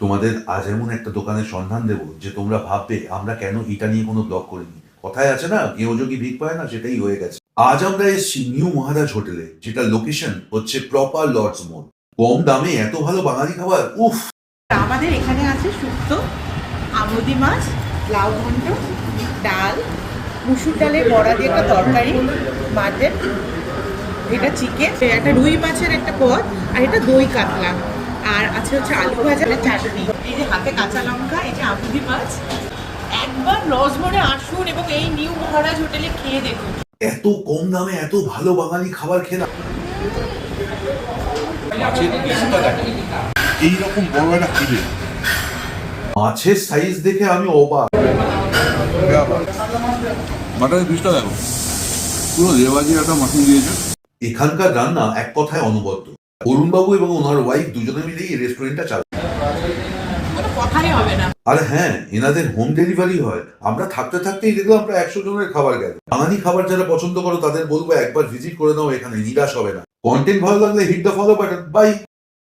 তোমাদের আজ এমন একটা দোকানের সন্ধান দেবো যে তোমরা ভাববে আমরা কেন এটা নিয়ে কোনো ব্লগ করিনি। কথায় আছে না, কেউ যদি ভিক পায় না, সেটাই হয়ে গেছে। আজ আমরা এসেছি নিউ মহারাজ হোটেলে, যেটা লোকেশন হচ্ছে প্রপার লর্ডস মোড়। কম দামে এত ভালো বাঙালি খাবার, উফ! আমাদের এখানে আছে শুক্তো, আমুদি মাছ, লাউ ঘন্ট, ডাল, মুসুর ডালের বড়া দিয়ে একটা তরকারি, মাটন, এটা চিকেন, একটা রুই মাছের একটা পদ, আর এটা দই কাতলা, আর আছে হচ্ছে আলু ভাজা, চাটনি, এই যে হাতে কাঁচা লঙ্কা, এই যে আমুদি মাছ। একবার লজমোড়ে আসুন এবং এই নিউ মহারাজ হোটেলে খেয়ে দেখুন। এত কম দামে এত ভালো বাঙালি খাবার খেলাম। মাছের পিসটা দেখো, এইরকম বড় একটা ফিলে। মাছের সাইজ দেখে আমি অবাক। মাটনের পিসটা দেখো, পুরো রেওয়াজি একটা মাটন দিয়েছে। এখানকার রান্না এক কথায় অনবদ্য। অরুণবাবু এবং ওনার ওয়াইফ দুজনে মিলেই এই রেস্টুরেন্টটা চালায়। কোনো কথাই হবে না। আর হ্যাঁ, এনাদের হোম ডেলিভারি হয়। আমরা থাকতে থাকতেই দেখলাম প্রায় 100 জনের খাবার গেল। বাঙালি খাবার যারা পছন্দ করো তাদের বলবো একবার ভিজিট করে নাও, এখানে নিরাশ হবে না। কন্টেন্ট ভালো লাগলে hit the follow button. By.